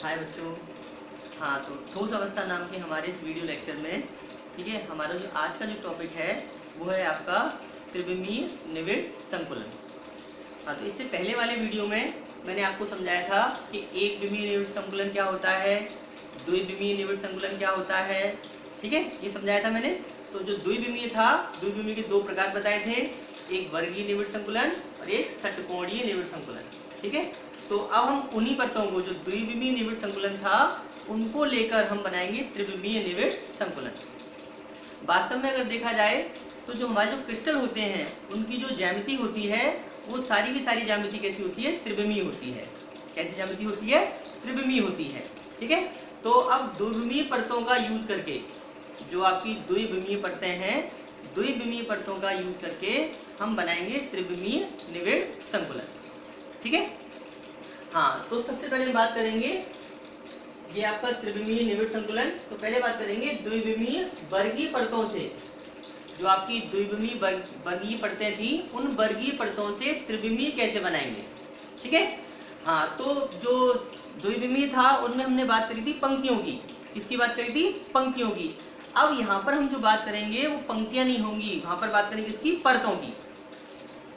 हाय बच्चों। हाँ, तो ठोस अवस्था नाम के हमारे इस वीडियो लेक्चर में, ठीक है, हमारा जो आज का जो टॉपिक है वो है आपका त्रिविमीय निविड़ संकुलन। हाँ, तो इससे पहले वाले वीडियो में मैंने आपको समझाया था कि एक विमीय निविड़ संकुलन क्या होता है, द्विविमीय निविड़ संकुलन क्या होता है, ठीक है, ये समझाया था मैंने। तो जो द्विविमीय था, द्विविमीय के दो प्रकार बताए थे, एक वर्गीय निविड़ संकुलन और एक षटकोणीय निविड़ संकुलन, ठीक है। तो अब हम उन्हीं परतों को, जो द्विविमीय निविड़ संकुलन था, उनको लेकर हम बनाएंगे त्रिविमीय निविड़ संकुलन। वास्तव में अगर देखा जाए तो जो हमारे जो क्रिस्टल होते हैं उनकी जो ज्यामिति होती है वो सारी की सारी ज्यामिति कैसी होती है, त्रिविमीय होती है। कैसी ज्यामिति होती है, त्रिविमीय होती है, ठीक है। तो अब द्विविमीय परतों का यूज करके, जो आपकी द्विविमीय परतें हैं, द्विविमीय परतों का यूज करके हम बनाएंगे त्रिविमीय निविड़ संकुलन, ठीक है। हाँ, तो सबसे पहले हम बात करेंगे ये आपका त्रिविमीय निविड़ संकुलन। तो पहले बात करेंगे द्विविमीय वर्गीय परतों से। जो आपकी द्विविमीय वर्गीय परतें थी, उन वर्गीय परतों से त्रिविमीय कैसे बनाएंगे, ठीक है। हाँ, तो जो द्विविमीय था उनमें हमने बात करी थी पंक्तियों की। किसकी बात करी थी, पंक्तियों की। अब यहाँ पर हम जो बात करेंगे वो पंक्तियां नहीं होंगी, वहां पर बात करेंगे इसकी परतों की।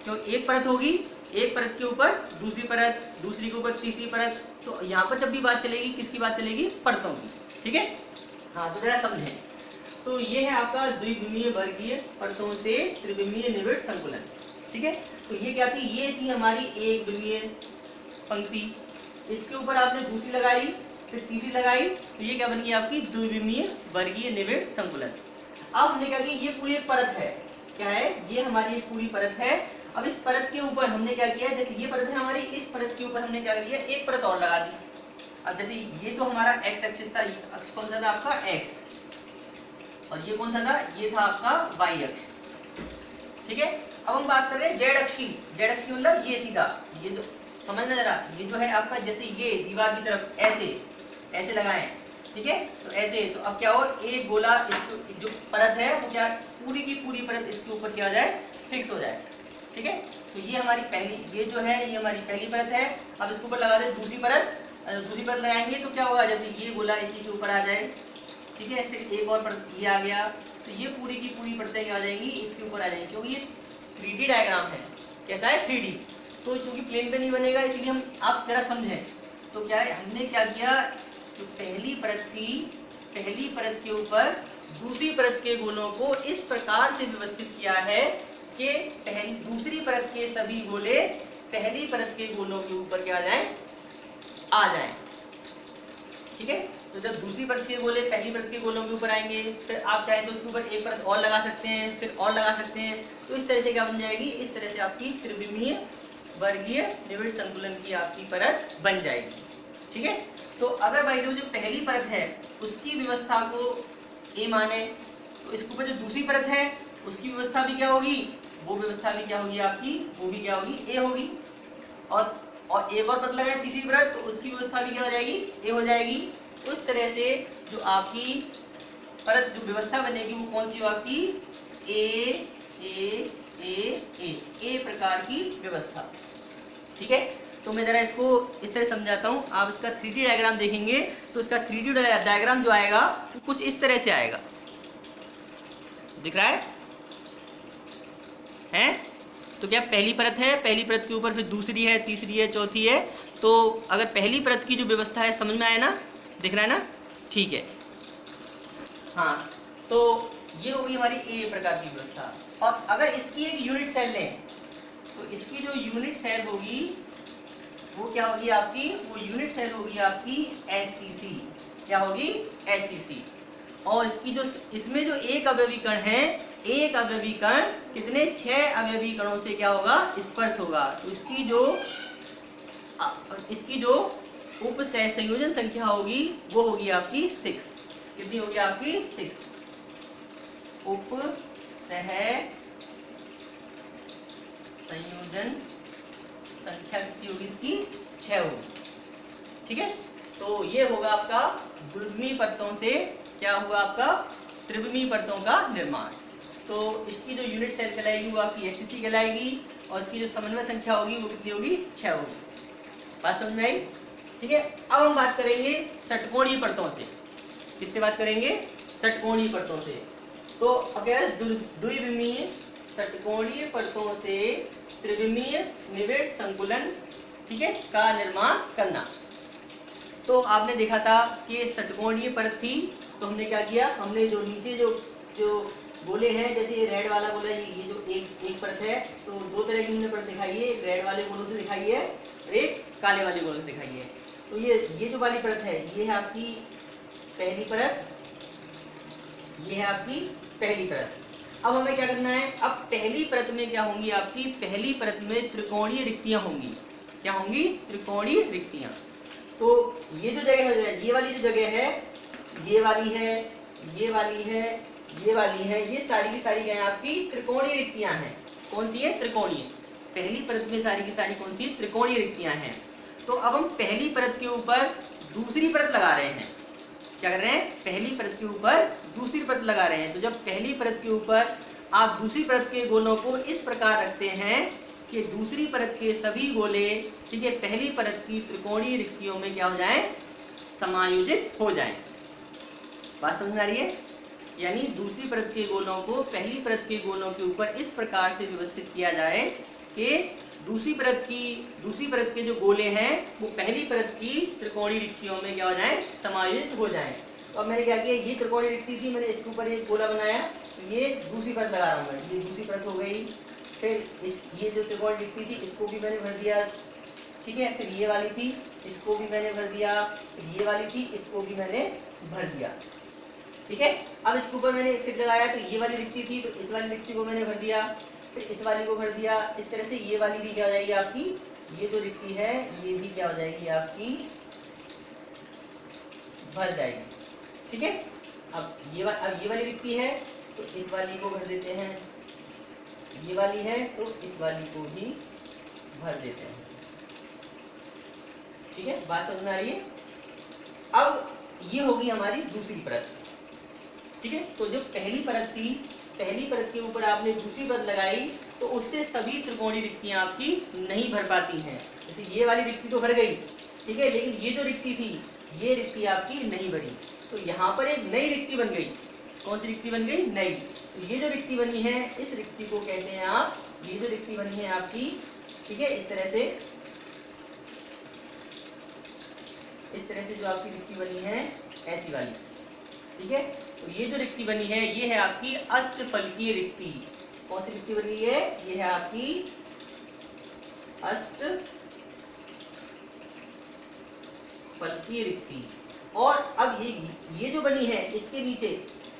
जो एक परत होगी, एक परत के ऊपर दूसरी परत, दूसरी के ऊपर तीसरी परत। तो यहाँ पर जब भी बात चलेगी, किसकी बात चलेगी, परतों की, ठीक है। हाँ, तो जरा समझें। तो ये है आपका द्विविमीय वर्गीय परतों से त्रिविमीय निविड़ संकुलन, ठीक है। तो ये क्या थी, ये थी हमारी एक विमीय पंक्ति, इसके ऊपर आपने दूसरी लगाई, फिर तीसरी लगाई, तो ये क्या बन गई आपकी द्विविमीय वर्गीय निविड़ संकुलन। अब हमने क्या किया, ये पूरी एक परत है, क्या है, ये हमारी एक पूरी परत है। अब इस परत के ऊपर हमने क्या किया, जैसे ये परत है हमारी, इस परत के ऊपर हमने क्या किया, एक परत और लगा दी। अब जैसे ये तो हमारा एक्स एक्सिस था, अक्ष कौन सा था आपका, एक्स, और ये कौन सा था, ये था आपका वाई अक्ष, ठीक है। अब हम बात कर रहे हैं जेड अक्ष की। जेड अक्ष की मतलब ये सीधा, ये जो समझना जरा, ये जो है आपका, जैसे ये दीवार की तरफ ऐसे ऐसे लगाएं, ठीक है। तो ऐसे, तो अब क्या हो, एक गोला इसको जो परत है वो क्या, पूरी की पूरी परत इसके ऊपर क्या हो जाए, फिक्स हो जाए, ठीक है। तो ये हमारी पहली, ये जो है ये हमारी पहली परत है। अब इसके ऊपर लगा दें दूसरी परत, दूसरी परत लगाएंगे तो क्या होगा, जैसे ये गोला इसी के ऊपर आ जाए, ठीक है। फिर एक और परत ये आ गया, तो ये पूरी की पूरी परतें क्या आ जाएंगी, इसके ऊपर आ जाएंगी, क्योंकि ये 3D डायग्राम है। कैसा है, 3D। तो चूंकि प्लेन पे नहीं बनेगा, इसलिए हम, आप जरा समझें। तो क्या है, हमने क्या किया, जो पहली परत थी, पहली परत के ऊपर दूसरी परत के गोलों को इस प्रकार से व्यवस्थित किया है कि दूसरी परत के सभी गोले पहली परत के गोलों के ऊपर क्या आ जाएं, ठीक है। तो जब दूसरी परत के गोले पहली परत के गोलों के ऊपर आएंगे, फिर आप चाहें तो उसके ऊपर एक परत और लगा सकते हैं, फिर और लगा सकते हैं। तो इस तरह से क्या बन जाएगी, इस तरह से आपकी त्रिविमीय वर्गीय निविड़ संकुलन की आपकी परत बन जाएगी, ठीक है। तो अगर भाई जो पहली परत है उसकी व्यवस्था को ए माने, तो इसके ऊपर जो दूसरी परत है उसकी व्यवस्था भी क्या होगी, वो व्यवस्था भी क्या होगी आपकी, वो भी क्या होगी, ए होगी। और एक और परत लगाए तीसरी परत, तो उसकी व्यवस्था भी क्या हो जाएगी, ए हो जाएगी। उस तरह से जो आपकी परत जो व्यवस्था बनेगी वो कौन सी हो आपकी, ए ए ए ए ए प्रकार की व्यवस्था, ठीक है। तो मैं जरा इसको इस तरह समझाता हूँ। आप इसका 3D डायग्राम देखेंगे तो इसका 3D डायग्राम जो आएगा वो कुछ इस तरह से आएगा, दिख रहा है? तो क्या पहली परत है, पहली परत के ऊपर फिर दूसरी है, तीसरी है, चौथी है। तो अगर पहली परत की जो व्यवस्था है, समझ में आया ना, दिख रहा है ना, ठीक है। हाँ, तो ये होगी हमारी ए प्रकार की व्यवस्था। और अगर इसकी एक यूनिट सेल लें, तो इसकी जो यूनिट सेल होगी वो क्या होगी आपकी, वो यूनिट सेल होगी आपकी SCC। क्या होगी, SCC। और इसकी जो, इसमें जो एक अवयवी कण है, एक अवयवी कण कितने, 6 अवयवी कणों से क्या होगा, स्पर्श होगा। तो इसकी जो उप संयोजन संख्या होगी वो होगी आपकी 6। कितनी होगी आपकी, 6। उप संयोजन संख्या कितनी होगी इसकी, 6 होगी, ठीक है। तो ये होगा आपका द्विविमीय परतों से क्या हुआ, आपका त्रिविमीय परतों का निर्माण। तो इसकी जो यूनिट सेल कहलाएगी वो आपकी SCC कहलाएगी, और इसकी जो समन्वय संख्या होगी वो कितनी होगी, 6 होगी। बात समझ में आई, ठीक है। अब हम बात करेंगे षटकोणीय परतों से। किससे बात करेंगे? षटकोणीय परतों से। तो अगर द्विविमीय षटकोणीय परतों से त्रिविमीय निविड़ संकुलन, ठीक है, का निर्माण करना। तो आपने देखा था कि षटकोणीय परत थी, तो हमने क्या किया, हमने जो नीचे जो गोले हैं, जैसे ये रेड वाला गोला, ये जो एक परत है, तो दो तरह की हमने परत दिखाई है, एक रेड वाले गोलों से दिखाई है और एक काले वाले गोलों से दिखाई है। तो ये जो वाली परत है, ये है आपकी पहली परत, ये है आपकी पहली परत। अब हमें क्या करना है, अब पहली परत में क्या होंगी, आपकी पहली परत में त्रिकोणीय रिक्तियां होंगी। क्या होंगी? त्रिकोणीय रिक्तियां। तो ये जो जगह है, ये वाली जो जगह है, ये वाली है, ये वाली है, ये वाली है, ये सारी की सारी क्या है आपकी? त्रिकोणीय रिक्तियां हैं। कौन सी है? त्रिकोणीय। पहली परत में सारी की सारी कौन सी? त्रिकोणीय रिक्तियां हैं। तो अब हम पहली परत के ऊपर दूसरी परत लगा रहे हैं। क्या कर रहे हैं? पहली परत के ऊपर दूसरी परत लगा रहे हैं। तो जब पहली परत के ऊपर आप दूसरी परत के गोलों को इस प्रकार रखते हैं कि दूसरी परत के सभी गोले, ठीक है, पहली परत की त्रिकोणीय रिक्तियों में क्या हो जाएं? समायोजित हो जाएं। बात समझ में आ रही है? यानी दूसरी परत के गोलों को पहली परत के गोलों के ऊपर इस प्रकार से व्यवस्थित किया जाए कि दूसरी परत के जो गोले हैं वो पहली परत की त्रिकोणीय रिक्तियों में क्या हो जाएं? समायोजित हो जाएं। तो अब मैंने क्या किया, ये त्रिकोणीय रिक्ति थी, मैंने इसके ऊपर एक गोला बनाया, तो ये दूसरी परत लगा रहा हूँ मैं, ये दूसरी परत हो गई। फिर ये जो त्रिकोणीय रिक्ति थी, इसको भी मैंने भर दिया, ठीक है। फिर ये वाली थी, इसको भी मैंने भर दिया। फिर ये वाली थी, इसको भी मैंने भर दिया, ठीक है। अब इसके ऊपर मैंने फिर लगाया, तो ये वाली रिक्ति थी, तो इस वाली रिक्ति को मैंने भर दिया, फिर इस वाली को भर दिया। इस तरह से ये वाली भी क्या हो जाएगी आपकी, ये जो रिक्ति है ये भी क्या हो जाएगी आपकी? भर जाएगी, ठीक है। अब ये वाली रिक्ति है, तो इस वाली को भर देते हैं। ये वाली है, तो इस वाली को भी भर देते हैं, ठीक है। बात समझ में आ रही है? अब ये होगी हमारी दूसरी परत, ठीक है। तो जो पहली परत थी, पहली परत के ऊपर आपने दूसरी परत लगाई, तो उससे सभी त्रिकोणीय रिक्तियां आपकी नहीं भर पाती हैं। जैसे ये वाली रिक्ति तो भर गई, ठीक है, लेकिन ये जो रिक्ति थी, ये रिक्ति आपकी नहीं भरी। तो यहाँ पर एक नई रिक्ति बन गई। कौन सी रिक्ति बन गई? नई। तो ये जो रिक्ति बनी है, इस रिक्ति को कहते हैं आप, ये जो रिक्ति बनी है आपकी, ठीक है, इस तरह से जो आपकी रिक्ति बनी है, ऐसी वाली, ठीक है। तो ये जो रिक्ति बनी है, ये है आपकी अष्टफलकीय रिक्ति। कौन सी रिक्ति बनी है? ये है आपकी अष्टफलकीय रिक्ति। और अब ये जो बनी है, इसके नीचे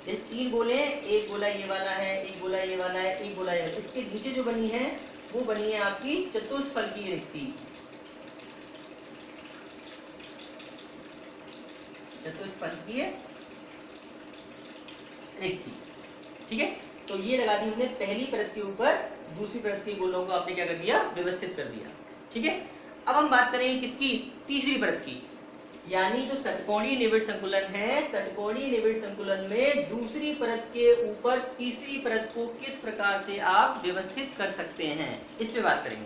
ये तीन गोले हैं, एक गोला ये वाला है, एक गोला ये वाला है, एक गोला ये, इसके नीचे जो बनी है वो बनी है आपकी चतुष्फलकीय रिक्ति। चतुष्फलकीय रिक्ति, ठीक है। तो ये लगा दी हमने पहली परत के ऊपर दूसरी परत के गोलों को आपने क्या कर दिया? व्यवस्थित कर दिया, ठीक है। अब हम बात करेंगे किसकी? तीसरी परत की। यानी जो षटकोणीय निविड़ संकुलन है, षटकोणीय निविड़ संकुलन में दूसरी परत के ऊपर तीसरी परत को किस प्रकार से आप व्यवस्थित कर सकते हैं, इस पे बात करेंगे।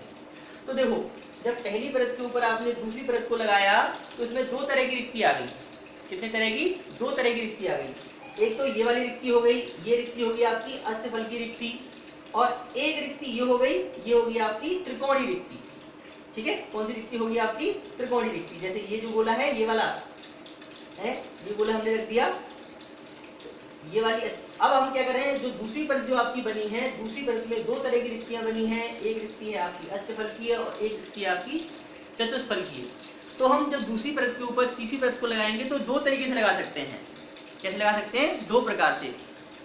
तो देखो, जब पहली परत के ऊपर आपने दूसरी परत को लगाया, तो इसमें दो तरह की रिक्ति आ गई। कितने तरह की? दो तरह की रिक्ति आ गई। एक तो ये वाली रिक्ति हो गई, ये रिक्ति होगी आपकी अष्टफलकीय रिक्ति, और एक रिक्ति ये हो गई, ये होगी आपकी त्रिकोणीय रिक्ति, ठीक है। कौन सी रिक्ति होगी आपकी? त्रिकोणीय रिक्ति। जैसे ये जो गोला है, ये वाला है, ये गोला हमने रख दिया, ये वाली। अब हम क्या कर रहे हैं, जो दूसरी परत जो आपकी बनी है, दूसरी परत में दो तरह की रिक्तियां बनी हैं। एक रिक्ति है आपकी अष्टफलकीय और एक रिक्ति है आपकी चतुष्फलकीय। तो हम जब दूसरी परत के ऊपर तीसरी परत को लगाएंगे, तो दो तरीके से लगा सकते हैं। कैसे लगा सकते हैं? दो प्रकार से।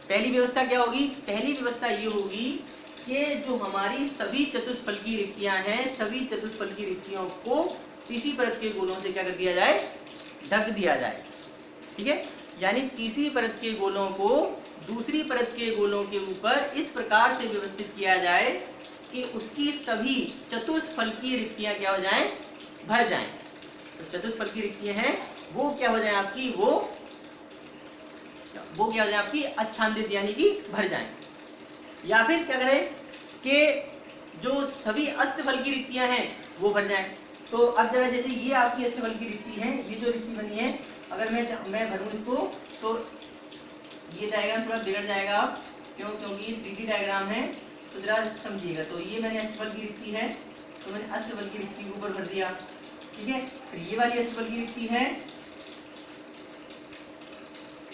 पहली व्यवस्था क्या होगी? पहली व्यवस्था ये होगी कि जो हमारी सभी चतुष्फलकीय रिक्तियां हैं, सभी चतुष्फलकीय रिक्तियों को तीसरी परत के गोलों से क्या कर दिया जाए? ढक दिया जाए, ठीक है। यानी तीसरी परत के गोलों को दूसरी परत के गोलों के ऊपर इस प्रकार से व्यवस्थित किया जाए कि उसकी सभी चतुष्फलकीय रिक्तियां क्या हो जाएं? भर जाएं। तो चतुष्फलकीय रिक्तियां हैं वो क्या हो जाए आपकी? वो क्या हो जाए आपकी? अच्छादित, यानी कि भर जाएं। या फिर क्या करें कि जो सभी अष्टफलकीय रिक्तियां हैं वो भर जाएं। तो अब जरा जैसे ये आपकी अष्टफल की रिक्ति है, ये जो रिक्ति बनी है, अगर मैं भरूं इसको तो ये डायग्राम थोड़ा बिगड़ जाएगा। आप क्योंकि ये 3D डायग्राम है, तो जरा समझिएगा। तो ये मैंने अष्टफल की रिक्ति है, तो मैंने अष्टफल की रिक्ति के ऊपर भर दिया, ठीक है। फिर ये वाली अष्टफल की रिक्ति है,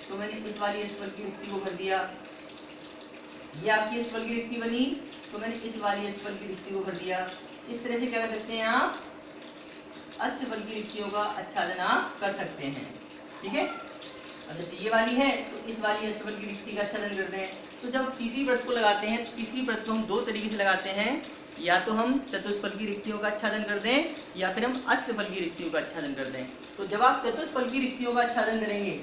तो मैंने इस वाली अष्टफल की रिक्ति को भर दिया। ये आपकी अष्टफल की रिक्ति बनी, तो मैंने इस वाली अष्टफल की रिक्ति को भर दिया। इस तरह से क्या कर सकते हैं आप, अष्टफल की रिक्तियों का आच्छादन आप कर सकते हैं, ठीक है। अब जैसे ये वाली है, तो इस वाली अष्टफल की रिक्ति का आच्छादन करते हैं। तो जब तीसरी व्रत को लगाते हैं, तो तीसरी व्रत को हम दो तरीके से लगाते हैं, या तो हम चतुष्फल की रिक्तियों का आच्छादन कर दें, या फिर हम अष्टफल की रिक्तियों का आच्छादन कर दें। तो जब आप चतुष्फल की रिक्तियों का आच्छादन करेंगे,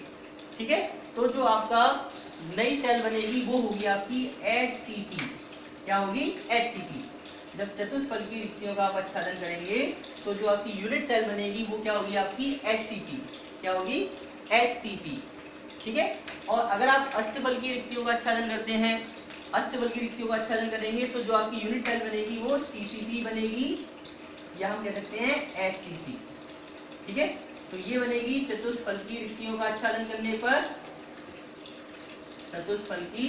ठीक है, तो जो आपका नई सेल बनेगी वो होगी आपकी HCP। क्या होगी? HCP। जब चतुष्फल की रिक्तियों का आप आच्छादन करेंगे, तो जो आपकी यूनिट सेल बनेगी वो क्या होगी? आपकी HCP। क्या होगी? HCP, ठीक है। और अगर आप अष्टफल की रिक्तियों का आच्छादन करते हैं, अष्टफल की रिक्तियों का आच्छादन करेंगे, तो जो आपकी यूनिट सेल बनेगी वो CCP बनेगी, या हम कह सकते हैं HCC, ठीक है। तो ये बनेगी चतुष्फल की रिक्तियों का आच्छादन करने पर, चतुष्फल की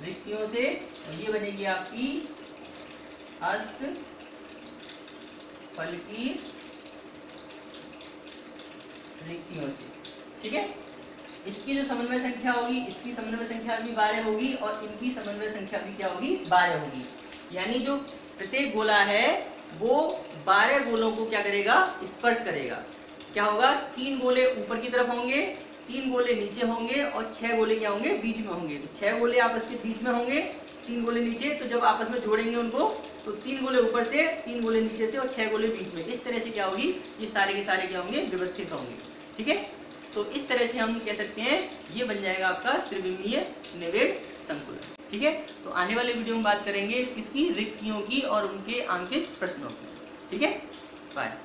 रिक्तियों से, और ये बनेगी आपकी अष्टफल की रिक्तियों से, ठीक है। इसकी जो समन्वय संख्या होगी, इसकी समन्वय संख्या भी 12 होगी, और इनकी समन्वय संख्या भी क्या होगी? 12 होगी। यानी जो प्रत्येक गोला है वो 12 गोलों को क्या करेगा? स्पर्श करेगा। क्या होगा? 3 गोले ऊपर की तरफ होंगे, 3 गोले नीचे होंगे, और 6 गोले क्या होंगे? बीच में होंगे। तो 6 गोले आपस के बीच में होंगे, 3 गोले नीचे। तो जब आपस में जोड़ेंगे उनको, तो 3 गोले ऊपर से, 3 गोले नीचे से, और 6 गोले बीच में। इस तरह से क्या होगी? ये सारे के सारे क्या होंगे? व्यवस्थित होंगे, ठीक है। तो इस तरह से हम कह सकते हैं ये बन जाएगा आपका त्रिविमीय निविड़ संकुलन, ठीक है। तो आने वाले वीडियो में बात करेंगे किसकी? रिक्तियों की और उनके अंकित प्रश्नों की, ठीक है। बाय।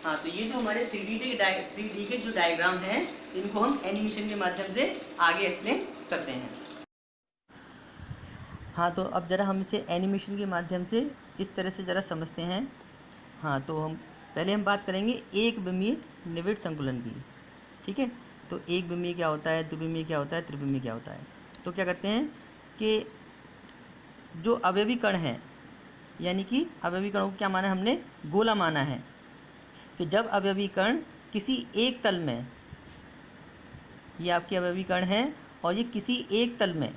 हाँ, तो ये जो हमारे 3D के जो डायग्राम हैं, इनको हम एनिमेशन के माध्यम से आगे एक्सप्लेन करते हैं। हाँ, तो अब ज़रा हम इसे एनिमेशन के माध्यम से इस तरह से ज़रा समझते हैं। हाँ, तो पहले हम बात करेंगे एक विमीय निविड़ संकुलन की, ठीक है। तो एक विमीय क्या होता है, द्विविमीय क्या होता है, त्रिविमीय क्या होता है। तो क्या करते हैं कि जो अवयवी कण हैं, यानी कि अवयवी कणों को क्या माना है हमने? गोला माना है। कि जब अवयवी कण किसी एक तल में, ये आपके अवयवी कण हैं और ये किसी एक तल में,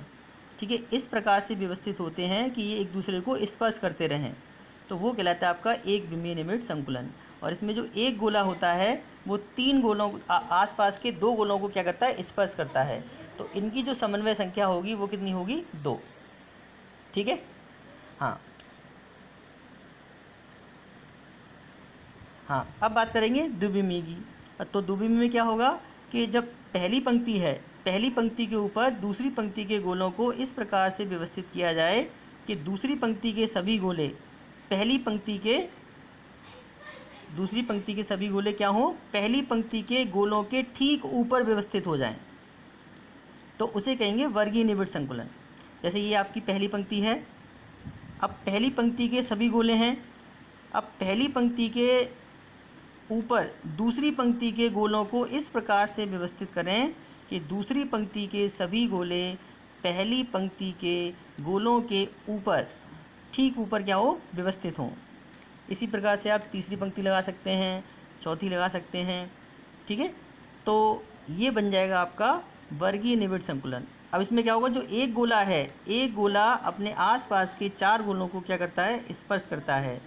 ठीक है, इस प्रकार से व्यवस्थित होते हैं कि ये एक दूसरे को स्पर्श करते रहें, तो वो कहलाता है आपका एक विमीय निविड़ संकुलन। और इसमें जो एक गोला होता है वो 3 गोलों आसपास के 2 गोलों को क्या करता है? स्पर्श करता है। तो इनकी जो समन्वय संख्या होगी वो कितनी होगी? 2, ठीक है। हाँ, अब बात करेंगे द्विविमीय की। तो द्विविमीय में क्या होगा कि जब पहली पंक्ति है, पहली पंक्ति के ऊपर दूसरी पंक्ति के गोलों को इस प्रकार से व्यवस्थित किया जाए कि दूसरी पंक्ति के सभी गोले पहली पंक्ति के, दूसरी पंक्ति के सभी गोले क्या हों? पहली पंक्ति के गोलों के ठीक ऊपर व्यवस्थित हो जाएं, तो उसे कहेंगे वर्गीय निविड़ संकुलन। जैसे ये आपकी पहली पंक्ति है, अब पहली पंक्ति के सभी गोले हैं, अब पहली पंक्ति के ऊपर दूसरी पंक्ति के गोलों को इस प्रकार से व्यवस्थित करें कि दूसरी पंक्ति के सभी गोले पहली पंक्ति के गोलों के ऊपर, ठीक ऊपर क्या हो? व्यवस्थित हों। इसी प्रकार से आप तीसरी पंक्ति लगा सकते हैं, चौथी लगा सकते हैं, ठीक है। तो ये बन जाएगा आपका वर्गीय निविड़ संकुलन। अब इसमें क्या होगा? जो एक गोला है, एक गोला अपने आसपास के 4 गोलों को क्या करता है? स्पर्श करता है।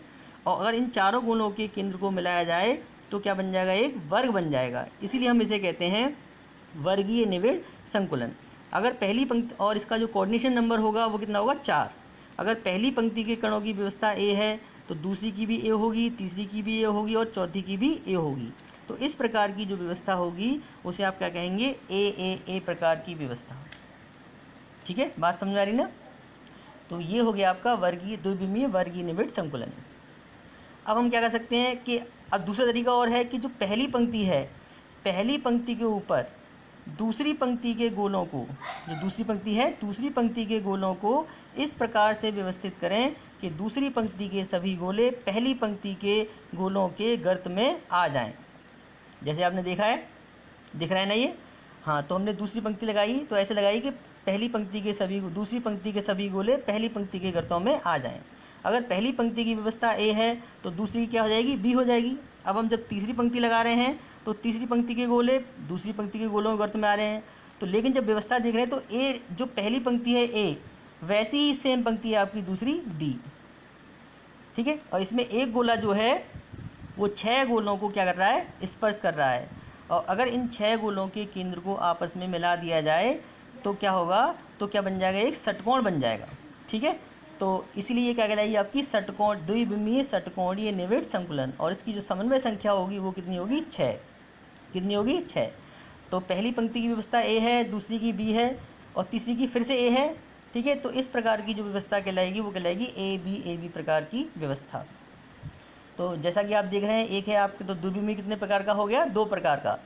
और अगर इन चारों गोलों के केंद्र को मिलाया जाए तो क्या बन जाएगा? एक वर्ग बन जाएगा। इसीलिए हम इसे कहते हैं वर्गीय निविड़ संकुलन। अगर पहली पंक्ति, और इसका जो कोऑर्डिनेशन नंबर होगा वो कितना होगा? 4। अगर पहली पंक्ति के कणों की व्यवस्था ए है तो दूसरी की भी ए होगी, तीसरी की भी ए होगी, और चौथी की भी ए होगी। तो इस प्रकार की जो व्यवस्था होगी उसे आप क्या कहेंगे? ए प्रकार की व्यवस्था, ठीक है। बात समझ आ रही ना? तो ये हो गया आपका वर्गीय द्विविमीय वर्गीय निविड़ संकुलन। अब हम क्या कर सकते हैं कि अब दूसरा तरीका और है कि जो पहली पंक्ति है, पहली पंक्ति के ऊपर दूसरी पंक्ति के गोलों को, जो दूसरी पंक्ति है, दूसरी पंक्ति के गोलों को इस प्रकार से व्यवस्थित करें कि दूसरी पंक्ति के सभी गोले पहली पंक्ति के गोलों के गर्त में आ जाएं। जैसे आपने देखा है, दिख रहा है ना ये। हाँ, तो हमने दूसरी पंक्ति लगाई तो ऐसे लगाई कि पहली पंक्ति के सभी, दूसरी पंक्ति के सभी गोले पहली पंक्ति के गर्तों में आ जाएं। अगर पहली पंक्ति की व्यवस्था ए है तो दूसरी क्या हो जाएगी, बी हो जाएगी। अब हम जब तीसरी पंक्ति लगा रहे हैं तो तीसरी पंक्ति के गोले दूसरी पंक्ति के गोलों के गर्त में आ रहे हैं। तो लेकिन जब व्यवस्था देख रहे हैं तो ए, जो पहली पंक्ति है ए, वैसी ही सेम पंक्ति है आपकी दूसरी बी, ठीक है। और इसमें एक गोला जो है वो 6 गोलों को क्या कर रहा है, स्पर्श कर रहा है। और अगर इन 6 गोलों के केंद्र को आपस में मिला दिया जाए तो क्या होगा, तो क्या बन जाएगा, एक षटकोण बन जाएगा, ठीक है। तो इसीलिए क्या कहलाएगी आपकी षटकोण, द्विविमीय षटकोणीय निविड़ संकुलन। और इसकी जो समन्वय संख्या होगी वो कितनी होगी, 6। कितनी होगी, 6। तो पहली पंक्ति की व्यवस्था ए है, दूसरी की बी है और तीसरी की फिर से ए है, ठीक है। तो इस प्रकार की जो व्यवस्था कहलाएगी वो कहलाएगी ए बी प्रकार की व्यवस्था। तो जैसा कि आप देख रहे हैं, एक है आपके, तो द्विविमीय कितने प्रकार का हो गया, 2 प्रकार का,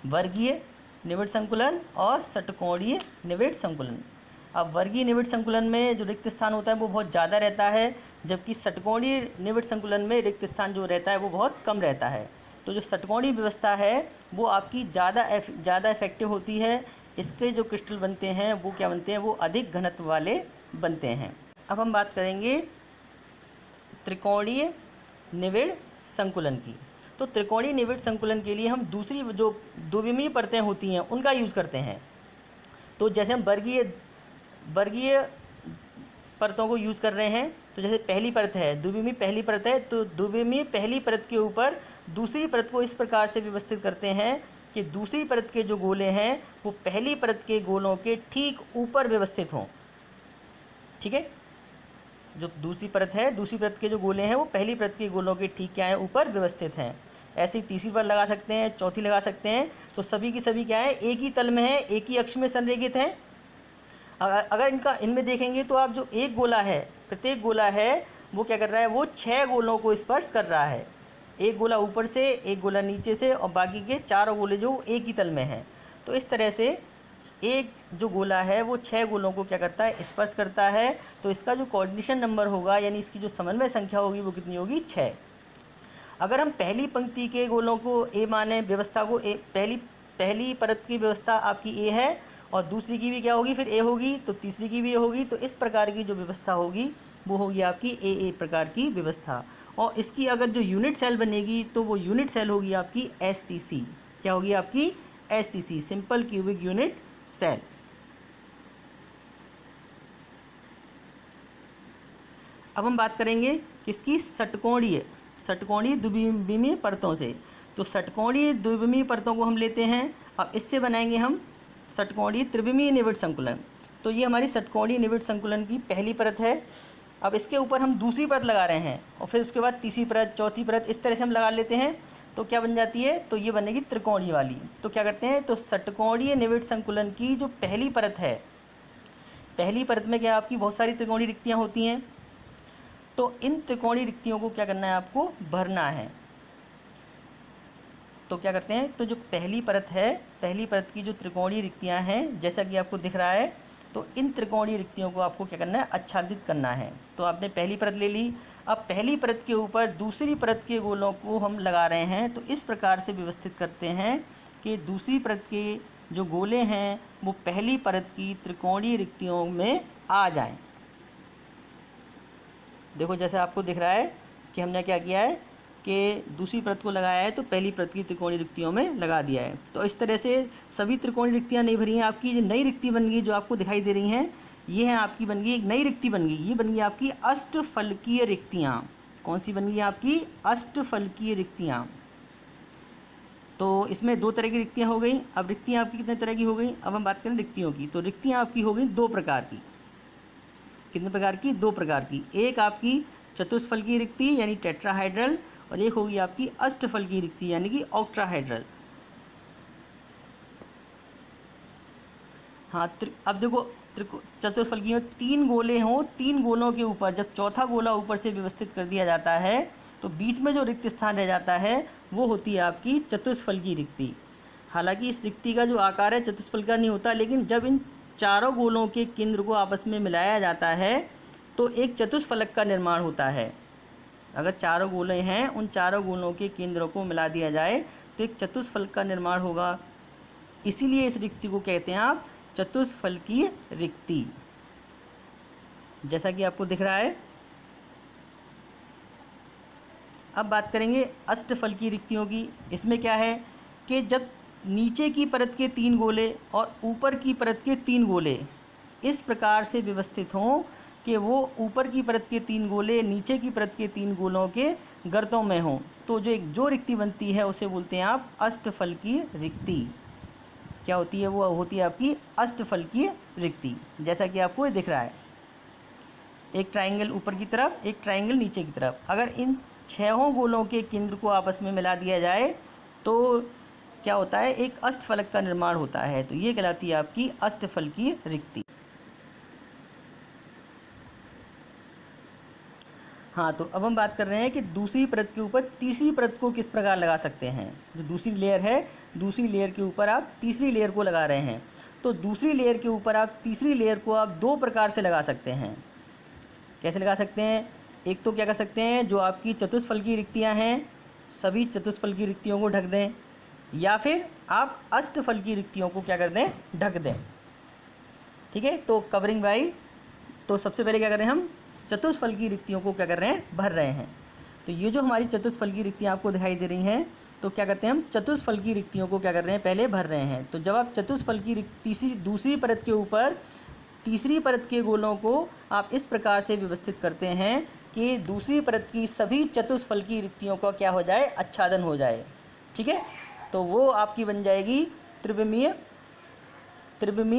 वर्गीय निविड़ संकुलन और षटकोणीय निविड़ संकुलन। अब वर्गीय निविड़ संकुलन में जो रिक्त स्थान होता है वो बहुत ज़्यादा रहता है, जबकि षटकोणीय निविड़ संकुलन में रिक्त स्थान जो रहता है वो बहुत कम रहता है। तो जो षटकोणीय व्यवस्था है वो आपकी ज़्यादा इफेक्टिव होती है। इसके जो क्रिस्टल बनते हैं वो क्या बनते हैं, वो अधिक घनत्व वाले बनते हैं। अब हम बात करेंगे त्रिकोणीय निविड़ संकुलन की। तो त्रिकोणीय निविड़ संकुलन के लिए हम दूसरी जो द्विविमीय परतें होती हैं उनका यूज़ करते हैं। तो जैसे हम वर्गीय परतों को यूज़ कर रहे हैं, तो जैसे पहली परत है, द्विविमीय पहली परत है, तो द्विविमीय पहली परत के ऊपर दूसरी परत को इस प्रकार से व्यवस्थित करते हैं कि दूसरी परत के जो गोले हैं वो पहली परत के गोलों के ठीक ऊपर व्यवस्थित हों, ठीक है। जो दूसरी परत है, दूसरी परत के जो गोले हैं वो पहली परत के गोलों के ठीक क्या है, ऊपर व्यवस्थित हैं। ऐसे ही तीसरी परत लगा सकते हैं, चौथी लगा सकते हैं। तो सभी की सभी क्या है, एक ही तल में है, एक ही अक्ष में संरेखित हैं। अगर इनमें देखेंगे तो आप जो एक गोला है, प्रत्येक गोला है वो क्या कर रहा है, वो 6 गोलों को स्पर्श कर रहा है। एक गोला ऊपर से, एक गोला नीचे से और बाकी के 4 गोले जो एक ही तल में हैं। तो इस तरह से एक जो गोला है वो 6 गोलों को क्या करता है, स्पर्श करता है। तो इसका जो कोऑर्डिनेशन नंबर होगा, यानी इसकी जो समन्वय संख्या होगी वो कितनी होगी, 6। अगर हम पहली पंक्ति के गोलों को ए माने, व्यवस्था को ए, पहली परत की व्यवस्था आपकी ए है और दूसरी की भी क्या होगी, फिर ए होगी, तो तीसरी की भी ए होगी। तो इस प्रकार की जो व्यवस्था होगी वो होगी आपकी ए प्रकार की व्यवस्था। और इसकी अगर जो यूनिट सेल बनेगी तो वो यूनिट सेल होगी आपकी SCC। क्या होगी आपकी, SCC, simple cubic unit cell. अब हम बात करेंगे किसकी, षटकोणीय द्विविमीय परतों से। तो षटकोणीय द्विविमीय परतों को हम लेते हैं। अब इससे बनाएंगे हम षटकोणीय त्रिविमीय निविड़ संकुलन। तो ये हमारी षटकोणीय निविड़ संकुलन की पहली परत है। अब इसके ऊपर हम दूसरी परत लगा रहे हैं और फिर उसके बाद तीसरी परत, चौथी परत, इस तरह से हम लगा लेते हैं। तो क्या बन जाती है, तो ये बनेगी त्रिकोणीय वाली। तो क्या करते हैं, तो षटकोणीय निविड़ संकुलन की जो पहली परत है, पहली परत में क्या आपकी बहुत सारी त्रिकोणीय रिक्तियाँ होती हैं। तो इन त्रिकोणीय रिक्तियों को क्या करना है, आपको भरना है। तो क्या करते हैं, तो जो पहली परत है, पहली परत की जो त्रिकोणीय रिक्तियाँ हैं, जैसा कि आपको दिख रहा है, तो इन त्रिकोणीय रिक्तियों को आपको क्या करना है, आच्छादित करना है। तो आपने पहली परत ले ली। अब पहली परत के ऊपर दूसरी परत के गोलों को हम लगा रहे हैं। तो इस प्रकार से व्यवस्थित करते हैं कि दूसरी परत के जो गोले हैं वो पहली परत की त्रिकोणीय रिक्तियों में आ जाएं। देखो जैसे आपको दिख रहा है कि हमने क्या किया है कि दूसरी परत को लगाया है तो पहली परत की त्रिकोणीय रिक्तियों में लगा दिया है। तो इस तरह से सभी त्रिकोणीय रिक्तियाँ नहीं भरी हैं। आपकी जो नई रिक्ति बन गई, जो आपको दिखाई दे रही हैं, ये है आपकी बन गई एक नई रिक्ति बन गई। ये बन गई आपकी अष्टफलकीय रिक्तियाँ। कौन सी बन गई आपकी, अष्टफलकीय रिक्तियाँ। तो इसमें 2 तरह की रिक्तियाँ हो गई। अब रिक्तियाँ आपकी कितने तरह की हो गई, अब हम बात करें रिक्तियों की। तो रिक्तियाँ आपकी हो गई 2 प्रकार की। कितने प्रकार की, 2 प्रकार की। एक आपकी चतुष्फलकीय रिक्ति यानी टेट्राहाइड्रल, और एक होगी आपकी अष्टफलकीय रिक्ति यानी कि ऑक्ट्राहाइड्रल। हाँ, अब देखो चतुष्फलकीय में 3 गोले हों, 3 गोलों के ऊपर जब चौथा गोला ऊपर से व्यवस्थित कर दिया जाता है तो बीच में जो रिक्त स्थान रह जाता है वो होती है आपकी चतुष्फलकीय रिक्ति। हालांकि इस रिक्ति का जो आकार है चतुष्फल का नहीं होता, लेकिन जब इन चारों गोलों के केंद्र को आपस में मिलाया जाता है तो एक चतुष्फलक का निर्माण होता है। अगर चारों गोले हैं, उन चारों गोलों के केंद्रों को मिला दिया जाए तो एक चतुष्फलक का निर्माण होगा। इसीलिए इस रिक्ति को कहते हैं आप चतुष्फलकीय रिक्ति, जैसा कि आपको दिख रहा है। अब बात करेंगे अष्टफलकीय रिक्तियों की। इसमें क्या है कि जब नीचे की परत के 3 गोले और ऊपर की परत के 3 गोले इस प्रकार से व्यवस्थित हों कि वो ऊपर की परत के 3 गोले नीचे की परत के 3 गोलों के गर्तों में हों, तो जो रिक्ति बनती है उसे बोलते हैं आप अष्टफलकीय रिक्ति। क्या होती है? वो होती है आपकी अष्टफलकीय रिक्ति, जैसा कि आपको ये दिख रहा है। एक ट्रायंगल ऊपर की तरफ, एक ट्रायंगल नीचे की तरफ। अगर इन 6 गोलों के केंद्र को आपस में मिला दिया जाए तो क्या होता है? एक अष्टफलक का निर्माण होता है। तो ये कहलाती है आपकी अष्टफलकीय रिक्ति। हाँ, तो अब हम बात कर रहे हैं कि दूसरी परत के ऊपर तीसरी परत को किस प्रकार लगा सकते हैं। जो दूसरी लेयर है, दूसरी लेयर के ऊपर आप तीसरी लेयर को लगा रहे हैं, तो दूसरी लेयर के ऊपर आप तीसरी लेयर को आप 2 प्रकार से लगा सकते हैं। कैसे लगा सकते हैं? एक तो क्या कर सकते हैं, जो आपकी चतुष्फलकीय रिक्तियाँ हैं सभी चतुष्फलकीय रिक्तियों को ढक दें, या फिर आप अष्टफलकीय रिक्तियों को क्या कर दें? ढक दें। ठीक है, तो कवरिंग बाई, तो सबसे पहले क्या कर रहे हैं हम? चतुष्फलकीय रिक्तियों को क्या कर रहे हैं? भर रहे हैं। तो ये जो हमारी चतुष्फलकीय रिक्तियाँ आपको दिखाई दे रही हैं, तो क्या करते हैं हम? चतुष्फलकीय रिक्तियों को क्या कर रहे हैं? पहले भर रहे हैं। तो जब आप चतुष्फलकीय दूसरी परत के ऊपर तीसरी परत के गोलों को आप इस प्रकार से व्यवस्थित करते हैं कि दूसरी परत की सभी चतुष्फलकीय रिक्तियों का क्या हो जाए? आच्छादन हो जाए। ठीक है, तो वो आपकी बन जाएगी त्रिविमीय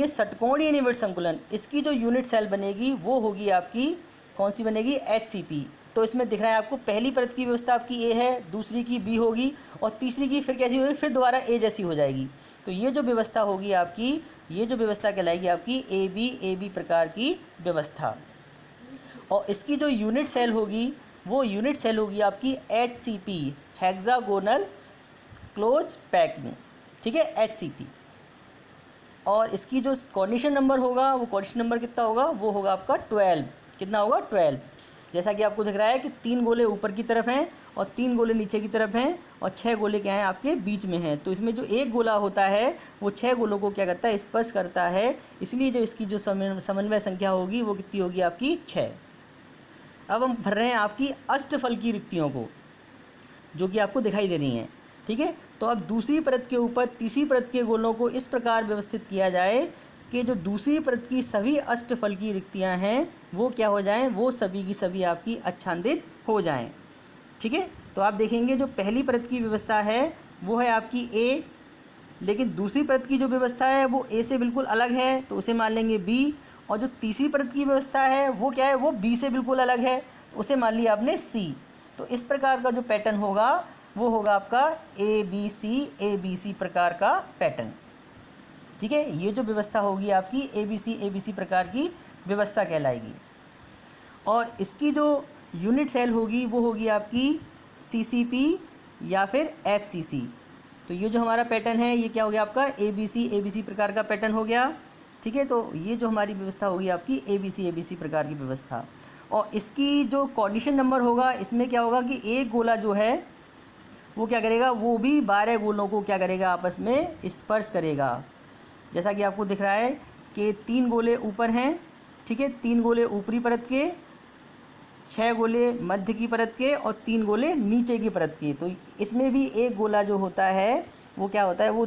षटकोणीय निविड़ संकुलन। इसकी जो यूनिट सेल बनेगी वो होगी आपकी, कौन सी बनेगी? HCP। तो इसमें दिख रहा है आपको पहली परत की व्यवस्था आपकी A है, दूसरी की B होगी और तीसरी की फिर कैसी होगी? फिर दोबारा A जैसी हो जाएगी। तो ये जो व्यवस्था होगी आपकी, ये जो व्यवस्था कहलाएगी आपकी AB प्रकार की व्यवस्था। और इसकी जो यूनिट सेल होगी वो यूनिट सेल होगी आपकी HCP, हेक्सागोनल क्लोज पैकिंग। ठीक है, HCP। और इसकी जो कोऑर्डिनेशन नंबर होगा, वो कोऑर्डिनेशन नंबर कितना होगा? वो होगा आपका 12। कितना होगा? 12। जैसा कि आपको दिख रहा है कि 3 गोले ऊपर की तरफ हैं और 3 गोले नीचे की तरफ हैं और 6 गोले क्या हैं? आपके बीच में हैं। तो इसमें जो एक गोला होता है वो 6 गोलों को क्या करता है? स्पर्श करता है। इसलिए जो इसकी जो समन्वय संख्या होगी वो कितनी होगी? आपकी 6। अब हम भर रहे हैं आपकी अष्टफलकीय रिक्तियों को, जो कि आपको दिखाई दे रही हैं। ठीक है, तो अब दूसरी परत के ऊपर तीसरी परत के गोलों को इस प्रकार व्यवस्थित किया जाए कि जो दूसरी परत की सभी अष्टफलकीय रिक्तियां हैं वो क्या हो जाएं? वो सभी की सभी आपकी आच्छादित हो जाएं। ठीक है, तो आप देखेंगे जो पहली परत की व्यवस्था है वो है आपकी A, लेकिन दूसरी परत की जो व्यवस्था है वो A से बिल्कुल अलग है, तो उसे मान लेंगे B। और जो तीसरी परत की व्यवस्था है वो क्या है? वो B से बिल्कुल अलग है, उसे मान लिया आपने C। तो इस प्रकार का जो पैटर्न होगा वो होगा आपका ABC प्रकार का पैटर्न। ठीक है, ये जो व्यवस्था होगी आपकी ABC प्रकार की व्यवस्था कहलाएगी। और इसकी जो यूनिट सेल होगी वो होगी आपकी CCP या फिर FCC। तो ये जो हमारा पैटर्न है ये क्या हो गया? आपका ABC प्रकार का पैटर्न हो गया। ठीक है, तो ये जो हमारी व्यवस्था होगी आपकी ABC प्रकार की व्यवस्था। और इसकी जो कोऑर्डिनेशन नंबर होगा, इसमें क्या होगा कि एक गोला जो है वो क्या करेगा? वो भी 12 गोलों को क्या करेगा? आपस में स्पर्श करेगा। जैसा कि आपको दिख रहा है कि 3 गोले ऊपर हैं। ठीक है, 3 गोले ऊपरी परत के, 6 गोले मध्य की परत के और 3 गोले नीचे की परत के। तो इसमें भी एक गोला जो होता है वो क्या होता है? वो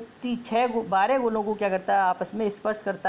12 गोलों को क्या करता है? आपस में स्पर्श करता है।